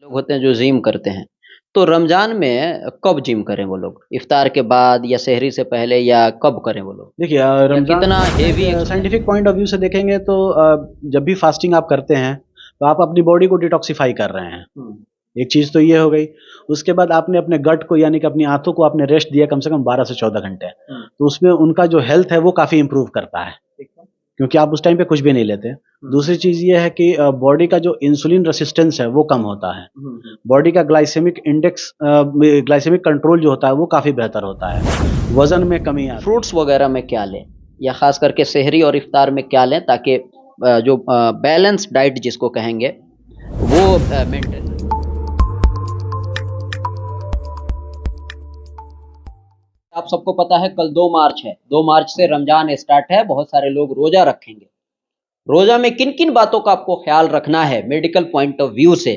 लोग होते हैं जो जिम करते हैं, तो रमज़ान में कब जिम करें वो लोग? इफ्तार के बाद या सहरी से पहले या कब करें वो लोग? देखिए या रमज़ान कितना heavy scientific point of view से देखेंगे तो जब भी फास्टिंग आप करते हैं तो आप अपनी बॉडी को डिटॉक्सिफाई कर रहे हैं। एक चीज़ तो ये हो गई। उसके बाद आपने अपने गट को यानी कि अपनी आंतों को आपने रेस्ट दिया कम से कम 12 से 14 घंटे। तो उसमें उनका जो हेल्थ है वो काफ़ी इम्प्रूव करता है, क्योंकि आप उस टाइम पे कुछ भी नहीं लेते। दूसरी चीज़ ये है कि बॉडी का जो इंसुलिन रेसिस्टेंस है वो कम होता है। बॉडी का ग्लाइसेमिक इंडेक्स ग्लाइसेमिक कंट्रोल जो होता है वो काफ़ी बेहतर होता है। वज़न में कमी आती है। फ्रूट्स वगैरह में क्या लें? या ख़ास करके सहरी और इफ्तार में क्या लें ताकि जो बैलेंस डाइट जिसको कहेंगे वो मेंटेन रहे? आप सबको पता है कल 2 मार्च है। 2 मार्च से रमज़ान स्टार्ट है, बहुत सारे लोग रोज़ा रखेंगे। रोज़ा में किन-किन बातों का आपको ख़्याल रखना है मेडिकल पॉइंट ऑफ व्यू से?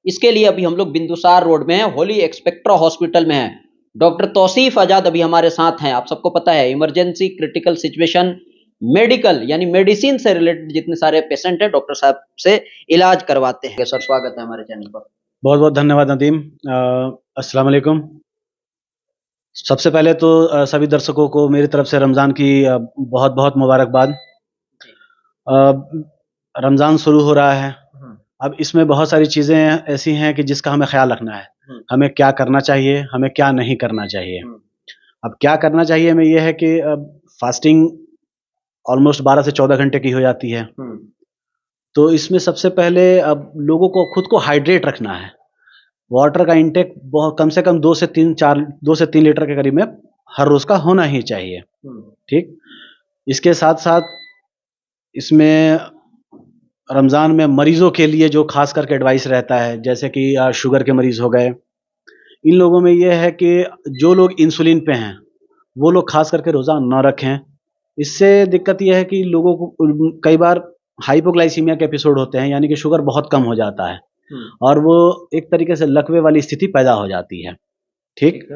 इसके लिए अभी हम लोग बिंदुसार रोड में हैं, होली एक्सपेक्ट्रा हॉस्पिटल में हैं। डॉक्टर तौसीफ आज़ाद अभी हमारे साथ हैं। आप सबको पता है इमरजेंसी, क्रिटिकल सिचुएशन, मेडिकल यानी मेडिसिन से रिलेटेड जितने सारे पेशेंट हैं डॉक्टर साहब से इलाज करवाते हैं। सर स्वागत है हमारे चैनल पर। बहुत-बहुत धन्यवाद नदीम। अस्सलाम वालेकुम। सबसे पहले तो सभी दर्शकों को मेरी तरफ से रमज़ान की बहुत-बहुत मुबारकबाद। रमज़ान शुरू हो रहा है। अब इसमें बहुत सारी चीज़ें ऐसी हैं कि जिसका हमें ख़्याल रखना है। हमें क्या करना चाहिए, हमें क्या नहीं करना चाहिए। अब क्या करना चाहिए हमें ये है कि फास्टिंग ऑलमोस्ट 12 से 14 घंटे की हो जाती है। तो इसमें सबसे पहले अब लोगों को खुद को हाइड्रेट रखना है। वाटर का इंटेक बहुत कम से कम 2 से 3 लीटर के करीब में हर रोज़ का होना ही चाहिए। ठीक? इसके साथ-साथ इसमें रमज़ान में मरीज़ों के लिए जो ख़ास करके एडवाइस रहता है, जैसे कि शुगर के मरीज़ हो गए, इन लोगों में ये है कि जो लोग इंसुलिन पे हैं, वो लोग ख़ास करके रोज़ा ना रखें। इससे दिक्कत ये है कि लोगों को कई बार हाइपोग्लाइसीमिया के एपिसोड होते हैं, यानी कि शुगर बहुत कम हो जाता है और वो एक तरीके से लकवे वाली स्थिति पैदा हो जाती है। ठीक?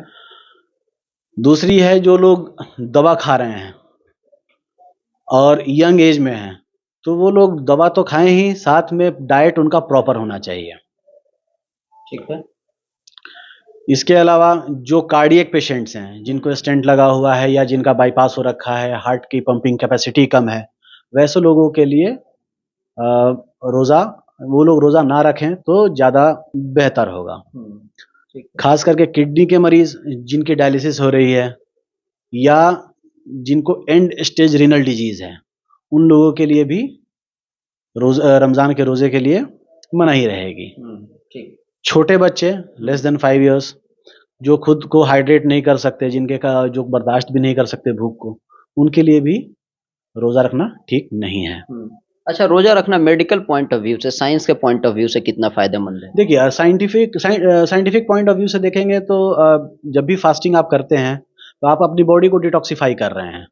दूसरी है जो लोग दवा खा रहे हैं और यंग एज में हैं, तो वो लोग दवा तो खाएं ही, साथ में डाइट उनका प्रॉपर होना चाहिए। ठीक है। इसके अलावा जो कार्डियक पेशेंट्स हैं, जिनको स्टेंट लगा हुआ है या जिनका बाईपास हो रखा है, हार्ट की पंपिंग कैपेसिटी कम है, वैसे लोगों के लिए वो लोग रोज़ा ना रखें तो ज़्यादा बेहतर होगा। खास करके किडनी के मरीज़ जिनकी डायलिसिस हो रही है या जिनको एंड स्टेज रीनल डिजीज़ है, उन लोगों के लिए भी रमज़ान के रोज़े के लिए मनाही रहेगी। ठीक। छोटे बच्चे लेस देन 5 इयर्स जो खुद को हाइड्रेट नहीं कर सकते, जो बर्दाश्त भी नहीं कर सकते भूख को, उनके लिए भी रोज़ा रखना ठीक नहीं है। अच्छा, रोज़ा रखना मेडिकल पॉइंट ऑफ व्यू से, साइंस के पॉइंट ऑफ व्यू से कितना फ़ायदेमंद है? देखिए साइंटिफिक पॉइंट ऑफ व्यू से देखेंगे तो जब भी फास्टिंग आप करते हैं तो आप अपनी बॉडी को डिटॉक्सिफाई कर रहे हैं।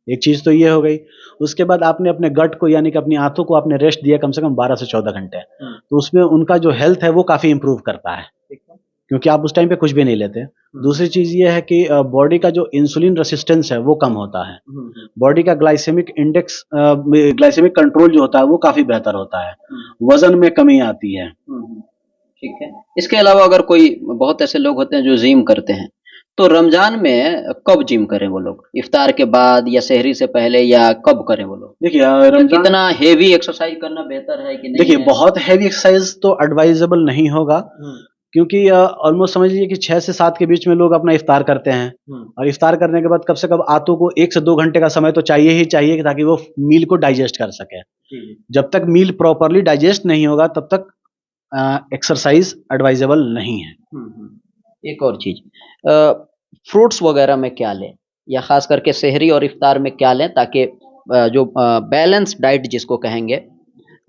एक चीज़ तो ये हो गई। उसके बाद आपने अपने गट को यानी कि अपनी आंतों को आपने रेस्ट दिया कम से कम 12 से 14 घंटे। तो उसमें उनका जो हेल्थ है वो काफ़ी इम्प्रूव करता है, क्योंकि आप उस टाइम पे कुछ भी नहीं लेते। दूसरी चीज़ ये है कि बॉडी का जो इंसुलिन रेसिस्टेंस है वो कम होता है। बॉडी का ग्लाइसेमिक इंडेक्स ग्लाइसेमिक कंट्रोल जो होता है वो काफ़ी बेहतर होता है। वज़न में कमी आती है। ठीक है। इसके अलावा अगर कोई बहुत ऐसे लोग होते हैं जो जिम करते हैं, तो रमज़ान में कब जिम करें वो लोग? इफ्तार के बाद या सहरी से पहले या कब करें वो लोग? देखिए रमज़ान कितना हेवी एक्सरसाइज करना बेहतर है कि नहीं? देखिए बहुत हेवी एक्सरसाइज तो एडवाइजेबल नहीं होगा, क्योंकि ऑलमोस्ट समझ लीजिए कि 6 से 7 के बीच में लोग अपना इफ्तार करते हैं और इफ्तार करने के बाद कम से कम आंतों को 1 से 2 घंटे का समय तो चाहिए ही चाहिए ताकि वो मील को डाइजेस्ट कर सके। जब तक मील प्रॉपरली डाइजेस्ट नहीं होगा तब तक एक्सरसाइज एडवाइजेबल नहीं है। एक और चीज़, फ्रूट्स वगैरह में क्या लें? या ख़ास करके सहरी और इफ्तार में क्या लें ताकि जो बैलेंस डाइट जिसको कहेंगे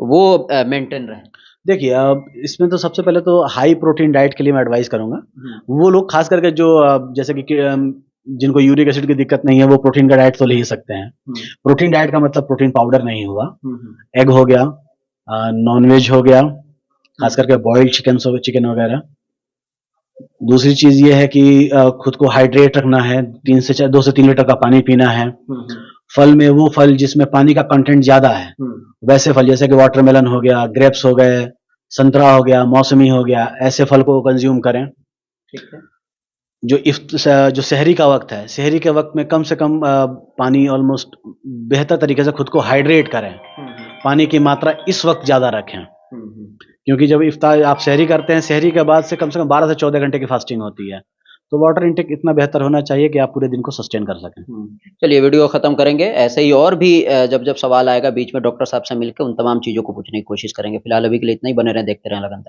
वो मेंटेन रहे? देखिए इसमें तो सबसे पहले तो हाई प्रोटीन डाइट के लिए मैं एडवाइस करूँगा। वो लोग खास करके जो जैसे कि जिनको यूरिक एसिड की दिक्कत नहीं है वो प्रोटीन का डाइट तो ले ही सकते हैं। प्रोटीन डाइट का मतलब प्रोटीन पाउडर नहीं हुआ, एग हो गया, नॉनवेज हो गया, खास करके बॉइल्ड चिकन वगैरह। दूसरी चीज ये है कि खुद को हाइड्रेट रखना है, 2 से 3 लीटर का पानी पीना है। फल में वो फल जिसमें पानी का कंटेंट ज्यादा है, वैसे फल जैसे कि वाटरमेलन हो गया, ग्रेप्स हो गए, संतरा हो गया, मौसमी हो गया, ऐसे फल को कंज्यूम करें। ठीक है। जो सहरी का वक्त है, सहरी के वक्त में कम से कम पानी ऑलमोस्ट बेहतर तरीके से खुद को हाइड्रेट करें। पानी की मात्रा इस वक्त ज़्यादा रखें, क्योंकि जब इफ्तार आप सहरी करते हैं, सहरी के बाद से कम 12 से 14 घंटे की फास्टिंग होती है, तो वाटर इंटेक इतना बेहतर होना चाहिए कि आप पूरे दिन को सस्टेन कर सकें। चलिए वीडियो खत्म करेंगे, ऐसे ही और भी जब जब सवाल आएगा बीच में डॉक्टर साहब से मिलकर उन तमाम चीज़ों को पूछने की कोशिश करेंगे। फिलहाल अभी के लिए इतना ही, बने रहें, देखते रहें लगातार।